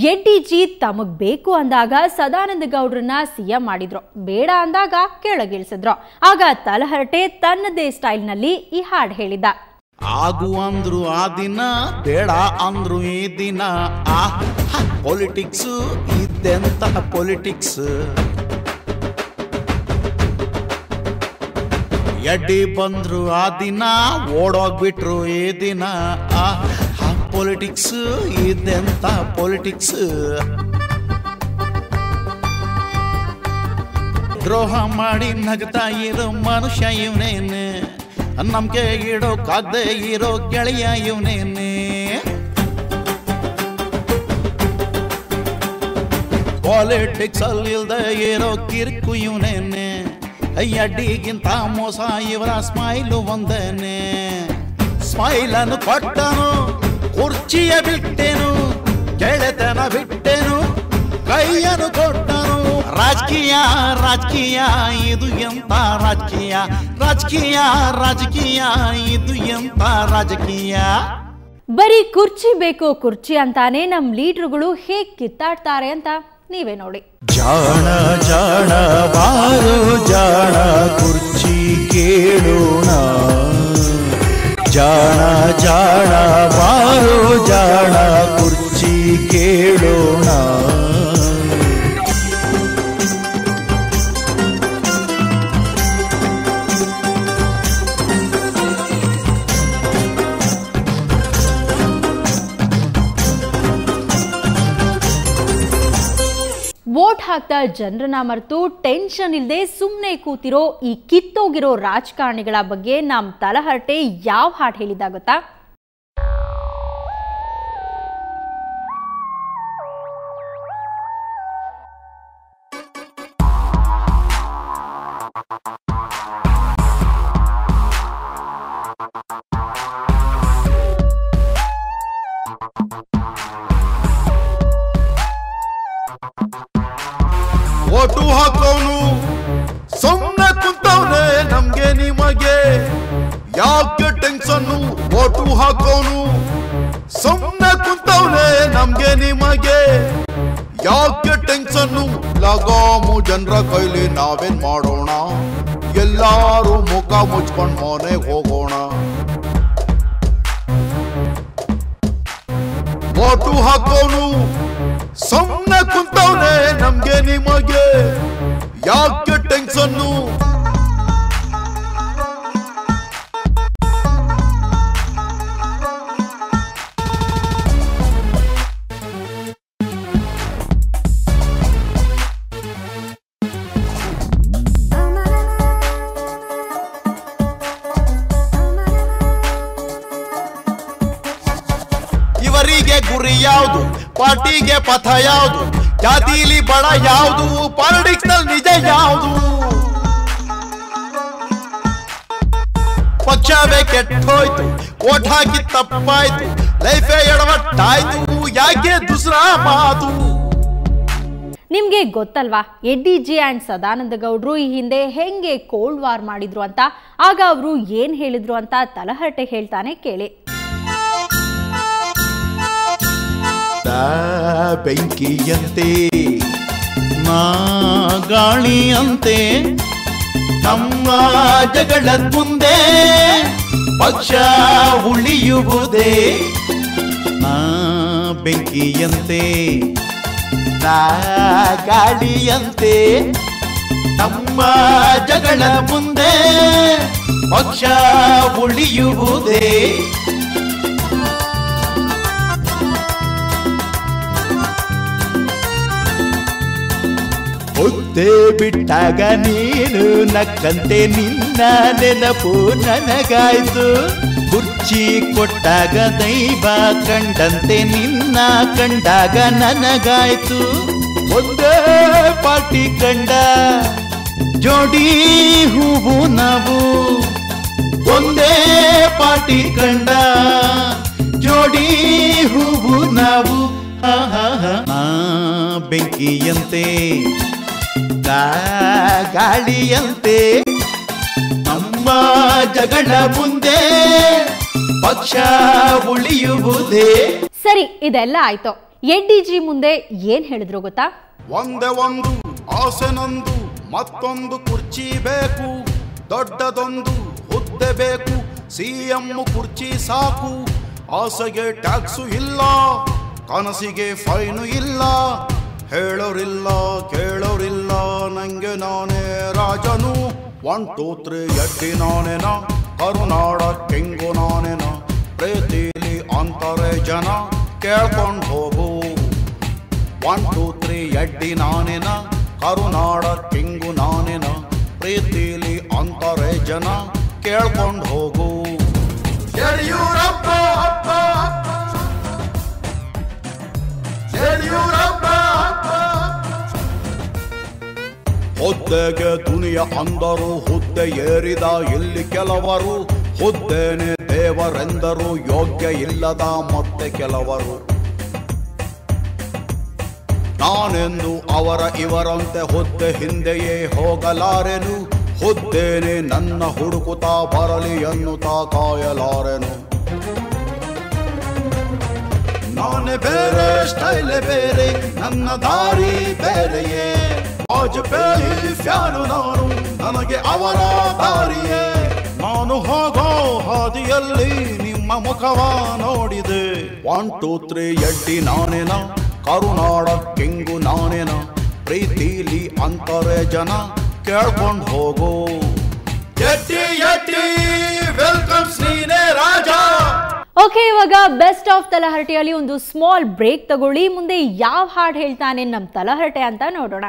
ಎಡ್ಡಿಜಿ ತಮಗ್ ಬೇಕು ಅಂದಾಗ ಸದಾನಂದ ಗೌಡ್ರನ್ನ ಸಿಎಂ ಮಾಡಿದ್ರು, ಬೇಡ ಅಂದಾಗ ಕೆಳಗಿಳಿಸಿದ್ರು. ಆಗ ತಲಹರಟೆ ತನ್ನದೇ ಸ್ಟೈಲ್ನಲ್ಲಿ ಈ ಹಾಡು ಹೇಳಿದ. ಆಗು ಅಂದ್ರು ಆ ದಿನ, ಬೇಡ ಅಂದ್ರು ಈ ದಿನ, ಪೊಲಿಟಿಕ್ಸ್ ಇದೆಂತ ಪೊಲಿಟಿಕ್ಸ್. ಎಡ್ಡಿ ಬಂದ್ರು ಆ ದಿನ, ಓಡೋಗ್ಬಿಟ್ರು ಈ ದಿನ, ಪೊಲಿಟಿಕ್ಸ್ ಇದೆಂತ ಪೊಲಿಟಿಕ್ಸ್. ದ್ರೋಹ ಮಾಡಿ ನಗ್ತಾ ಇರೋ ಮನುಷ್ಯ ಇವನೇನೆ, ನಮ್ಗೆ ಇಡೋಕಾಗದೆ ಇರೋ ಗೆಳೆಯ ಇವನೇನೆ. ಪಾಲಿಟಿಕ್ಸ್ ಅಲ್ಲಿ ಇಲ್ದೆ ಇರೋ ಕಿರ್ಕು ಇವನೇನೆ, ಅಡ್ಡಿಗಿಂತ ಮೋಸ ಇವರ ಸ್ಮೈಲು ಒಂದೇನೆ. ಸ್ಮೈಲ್ ಅನ್ನು ಕೊಟ್ಟನು, ಕುರ್ಚಿಯ ಬಿಟ್ಟೆನು, ಗೆಳೆತನ ಬಿಟ್ಟೆನು, ಕೈಯನ್ನು ಕೊಟ್ಟನು. ರಾಜಕೀಯ ರಾಜಕೀಯ ಇದು ಎಂತ ರಾಜಕೀಯ, ರಾಜಕೀಯ ರಾಜಕೀಯ ಇದು ಎಂತ ರಾಜಕೀಯ. ಬರೀ ಕುರ್ಚಿ ಬೇಕು ಕುರ್ಚಿ ಅಂತಾನೆ ನಮ್ ಲೀಡರ್ಗಳು ಹೇಗ್ ಕಿತ್ತಾಡ್ತಾರೆ ಅಂತ ನೀವೇ ನೋಡಿ. ಜಾಣ ಜಾಣ ಬಾರು ಜಾಣ ಕುರ್ಚಿ ಕೇಳೋಣ, ಜಾಣ ಜಾಣ ಬಾರು ಜಾಣ ಕುರ್ಚಿ ಕೇಳೋಣ. ವೋಟ್ ಹಾಕ್ತಾ ಜನರನ್ನ ಮರೆತು ಟೆನ್ಷನ್ ಇಲ್ಲದೆ ಸುಮ್ಮನೆ ಕೂತಿರೋ ಈ ಕಿತ್ತೋಗಿರೋ ರಾಜಕಾರಣಿಗಳ ಬಗ್ಗೆ ನಮ್ ತಲಹರಟೆ ಯಾವ ಹಾಡು ಹೇಳಿದ ಗೊತ್ತಾ? ಓಟು ಹಾಕೋನು ಸುಮ್ಮನೆ ಕುಂತವ್ನೆ, ನಮ್ಗೆ ನಿಮಗೆ ಯಾಕೆ ಟೆನ್ಷನ್ನು. ಓಟು ಹಾಕೋನು ಸುಮ್ಮನೆ ಕುಂತವ್ನೆ, ನಮ್ಗೆ ನಿಮಗೆ ಯಾಕೆ ಟೆನ್ಷನ್ನು. ಲಗಾಮು ಜನರ ಕೈಲಿ ನಾವೇನ್ ಮಾಡೋಣ, ಎಲ್ಲಾರು ಮುಖ ಮುಚ್ಕೊಂಡ್ ಮನೆಗೆ ಹೋಗೋಣ. ಓಟು ಹಾಕೋನು ಸುಮ್ಮನೆ ಕುಂತವ್ನೆ, ನಮ್ಗೆ ನಿಮಗೆ ಯಾಕೆ ಟೆನ್ಷನ್ನು. ಇವರಿಗೆ ಗುರಿ ಯಾವುದು, ಪಾರ್ಟಿಗೆ ಪಥ ಯಾವುದು, ಜಾತಿಲಿ ಬಡ ಯಾವುದು, ಪಾಲಿಟಿಕ್ಸ್ ನಲ್ಲಿ ನಿಜ ಯಾವುದು. ಪಕ್ಷವೇ ಕೆಟ್ಟೋಯ್ತು, ಓಟ್ ಹಾಕಿ ತಪ್ಪಾಯ್ತು, ಲೈಫೇ ಎಡವಟ್ಟಾಯ್ತು, ಯಾಕೆ ದುಸ್ರಾ ಮಾತು. ನಿಮ್ಗೆ ಗೊತ್ತಲ್ವಾ ಎಡ್ಡಿಜಿ ಅಂಡ್ ಸದಾನಂದ ಗೌಡ್ರು ಈ ಹಿಂದೆ ಹೆಂಗೆ ಕೋಲ್ಡ್ ವಾರ್ ಮಾಡಿದ್ರು ಅಂತ? ಆಗ ಅವರು ಏನ್ ಹೇಳಿದ್ರು ಅಂತ ತಲಹರಟೆ ಹೇಳ್ತಾನೆ ಕೇಳಿ. ಬೆಂಕಿಯಂತೆ ನಾ ಗಾಳಿಯಂತೆ, ನಮ್ಮ ಜಗಳ ಮುಂದೆ ಪಕ್ಷ ಉಳಿಯುವುದೇ. ನಾ ಬೆಂಕಿಯಂತೆ ನಾ ಗಾಳಿಯಂತೆ, ನಮ್ಮ ಜಗಳ ಮುಂದೆ ಪಕ್ಷ ಉಳಿಯುವುದೇ. ಹೊತ್ತೆ ಬಿಟ್ಟಾಗ ನೀನು ನಕ್ಕಂತೆ, ನಿನ್ನ ನೆನಪು ನನಗಾಯ್ತು. ಕುರ್ಚಿ ಕೊಟ್ಟಾಗ ದೈವ ಕಂಡಂತೆ, ನಿನ್ನ ಕಂಡಾಗ ನನಗಾಯ್ತು. ಒಂದೇ ಪಾರ್ಟಿ ಕಂಡ ಜೋಡಿ ಹೂವು ನಾವು, ಒಂದೇ ಪಾರ್ಟಿ ಕಂಡ ಜೋಡಿ ಹೂವು ನಾವು. ಬೆಂಕಿಯಂತೆ ಗಾಳಿಯಂತೆ, ನಮ್ಮ ಜಗಳ ಮುಂದೆ ಪಕ್ಷ ಉಳಿಯುವುದೇ. ಸರಿ, ಇದೆಲ್ಲ ಆಯ್ತು. ಎಡ್ಡಿಜಿ ಮುಂದೆ ಏನ್ ಹೇಳಿದ್ರು ಗೊತ್ತಾ? ಒಂದೇ ಒಂದು ಆಸೆ ನಂದು, ಮತ್ತೊಂದು ಕುರ್ಚಿ ಬೇಕು, ದೊಡ್ಡದೊಂದು ಹುದ್ದೆ ಬೇಕು, ಸಿಎಂ ಕುರ್ಚಿ ಸಾಕು, ಆಸೆಗೆ ಟ್ಯಾಕ್ಸು ಇಲ್ಲ, ಕನಸಿಗೆ ಫೈನು ಇಲ್ಲ, ಹೇಳೋರಿಲ್ಲ ಕೇಳೋರಿಲ್ಲ, ನಂಗೆ ನಾನೇ ರಾಜನು, 1 2 3 ಎಡ್ಡಿ ನಾನೇನ, ಕರುನಾಡ ಕಿಂಗು ನಾನೇನ, ಪ್ರೀತಿಲಿ ಅಂತಾರೆ ಜನ ಕೇಳ್ಕೊಂಡು ಹೋಗು, 1 2 3 ಎಡ್ಡಿ ನಾನೇನ, ಕರುನಾಡ ಕಿಂಗು ನಾನೇನ, ಪ್ರೀತಿಲಿ ಅಂತಾರೆ ಜನ ಕೇಳ್ಕೊಂಡು ಹೋಗು. ಯಡಿಯೂರಪ್ಪ ಅಪ್ಪ ಯಡಿಯೂರಪ್ಪ ಹುದ್ದೆಗೆ ದುನಿಯ ಅಂದರು, ಹುದ್ದೆ ಏರಿದ ಇಲ್ಲಿ ಕೆಲವರು, ಹುದ್ದೆನೆ ದೇವರೆಂದರು, ಯೋಗ್ಯ ಇಲ್ಲದ ಮತ್ತೆ ಕೆಲವರು, ನಾನೆಂದು ಅವರ ಇವರಂತೆ ಹುದ್ದೆ ಹಿಂದೆಯೇ ಹೋಗಲಾರೆನು, ಹುದ್ದೇನೆ ನನ್ನ ಹುಡುಕುತ್ತಾ ಬರಲಿ ಎನ್ನುತ್ತಾ ಕಾಯಲಾರೆನು, ನಾನೇ ಬೇರೆ ಸ್ಟೈಲೆ ಬೇರೆ, ನನ್ನ ದಾರಿ ಬೇರೆಯೇ, ವಾಜಪೇಯಿ ಫ್ಯಾನು ನಾನು, ನನಗೆ ಅವರ ದಾರಿಯೇ, ನಾನು ಹೋಗೋ ಹಾದಿಯಲ್ಲಿ ನಿಮ್ಮ ಮುಖವ ನೋಡಿದೆ, 1 2 3 ಎಡ್ಡಿ ನಾನೇನ, ಕರುನಾಡ ಕಿಂಗು ನಾನೇನ, ಪ್ರೀತಿಲಿ ಅಂತಾರೆ ಜನ ಕೇಳ್ಕೊಂಡು ಹೋಗು. ಎಡ್ಡಿ ಎಡ್ಡಿ ವೆಲ್ಕಮ್ಸ್ ನೀನೇ ರಾಜ. ಓಕೆ, ಇವಾಗ ಬೆಸ್ಟ್ ಆಫ್ ತಲಹರಟೆಯಲ್ಲಿ ಒಂದು ಸ್ಮಾಲ್ ಬ್ರೇಕ್ ತಗೊಳ್ಳಿ. ಮುಂದೆ ಯಾವ ಹಾಡು ಹೇಳ್ತಾನೆ ನಮ್ಮ ತಲಹರಟೆ ಅಂತ ನೋಡೋಣ.